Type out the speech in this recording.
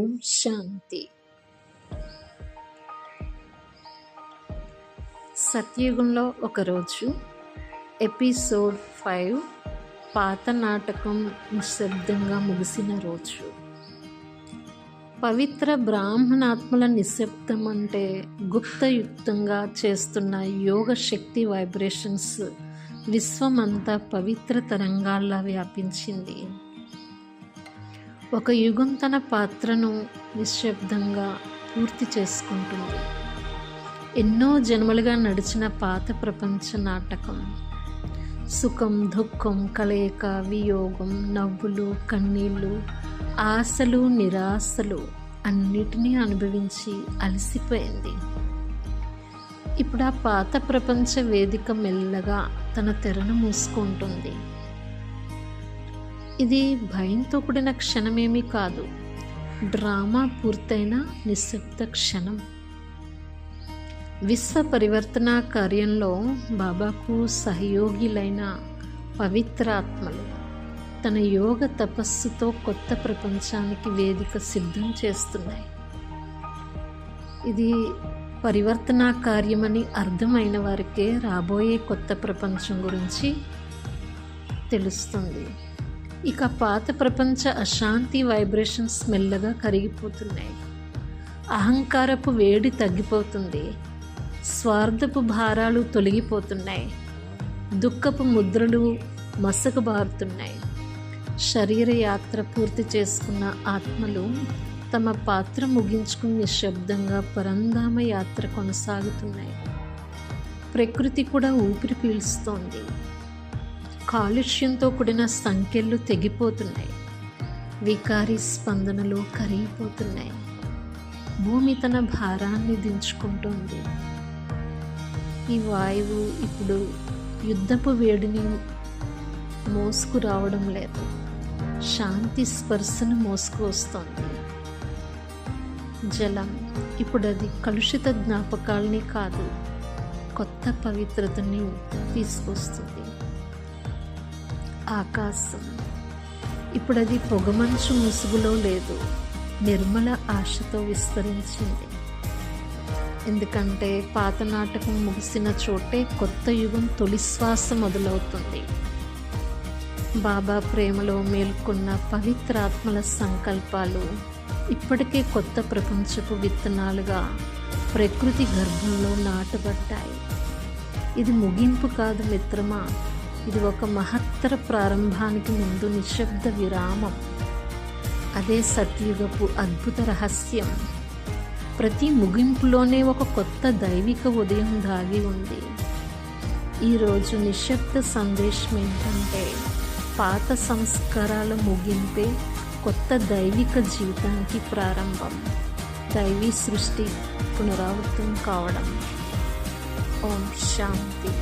ఓం శాంతి. సత్యయుగంలో ఒకరోజు ఎపిసోడ్ 5 పాత నాటకం నిశ్శబ్దంగా ముగిసిన రోజు. పవిత్ర బ్రాహ్మణాత్మల నిశ్శబ్దం అంటే గుప్తయుక్తంగా చేస్తున్న యోగ శక్తి వైబ్రేషన్స్ విశ్వమంతా పవిత్ర తరంగాల్లా వ్యాపించింది. ఒక యుగం తన పాత్రను నిశ్శబ్దంగా పూర్తి చేసుకుంటుంది. ఎన్నో జన్మలుగా నడిచిన పాత ప్రపంచ నాటకం, సుఖం దుఃఖం కలయిక, వియోగం, నవ్వులు కన్నీళ్ళు, ఆశలు నిరాశలు అన్నిటినీ అనుభవించి అలసిపోయింది. ఇప్పుడు ఆ పాత ప్రపంచ వేదిక మెల్లగా తన తెరను మూసుకుంటుంది. ఇది భయంతో కూడిన క్షణమేమీ కాదు, డ్రామా పూర్తయిన నిశ్శబ్ద క్షణం. విశ్వ పరివర్తన కార్యంలో బాబాకు సహయోగిలైన పవిత్రాత్మలు తన యోగ తపస్సుతో కొత్త ప్రపంచానికి వేదిక సిద్ధం చేస్తున్నాయి. ఇది పరివర్తన కార్యమని అర్థమైన వారికే రాబోయే కొత్త ప్రపంచం గురించి తెలుస్తుంది. ఇక పాత ప్రపంచ అశాంతి వైబ్రేషన్స్ మెల్లగా కరిగిపోతున్నాయి. అహంకారపు వేడి తగ్గిపోతుంది. స్వార్థపు భారాలు తొలగిపోతున్నాయి. దుఃఖపు ముద్రలు మసకబారుతున్నాయి. శరీర యాత్ర పూర్తి చేసుకున్న ఆత్మలు తమ పాత్ర ముగించుకుని నిశ్శబ్దంగా పరంధామ యాత్ర కొనసాగుతున్నాయి. ప్రకృతి కూడా ఊపిరి పీల్స్తోంది. కాలుష్యంతో కూడిన సంఖ్యలు తెగిపోతున్నాయి. వికారి స్పందనలు కరిగిపోతున్నాయి. భూమి తన భారాన్ని దించుకుంటుంది. ఈ వాయువు ఇప్పుడు యుద్ధపు వేడిని మోసుకురావడం లేదు, శాంతి స్పర్శను మోసుకు వస్తుంది. జలం ఇప్పుడు అది కలుషిత జ్ఞాపకాలని కాదు, కొత్త పవిత్రతని తీసుకొస్తుంది. ఆకాశం ఇప్పుడు అది పొగమంచు ముసుగులో లేదు, నిర్మల ఆశతో విస్తరించింది. ఎందుకంటే పాత నాటకం ముగిసిన చోటే కొత్త యుగం తొలి శ్వాస మొదలవుతుంది. బాబా ప్రేమలో మేల్కొన్న పవిత్రాత్మల సంకల్పాలు ఇప్పటికే కొత్త ప్రపంచపు విత్తనాలుగా ప్రకృతి గర్భంలో నాటబడ్డాయి. ఇది ముగింపు కాదు మిత్రమా, ఇది ఒక మహత్తర ప్రారంభానికి ముందు నిశ్శబ్ద విరామం. అదే సత్యుగపు అద్భుత రహస్యం. ప్రతి ముగింపులోనే ఒక కొత్త దైవిక ఉదయం దాగి ఉంది. ఈరోజు నిశ్శబ్ద సందేశం ఏంటంటే పాత సంస్కారాల ముగింపే కొత్త దైవిక జీవితానికి ప్రారంభం. దైవీ సృష్టి పునరావృతం కావడం. ఓం శాంతి.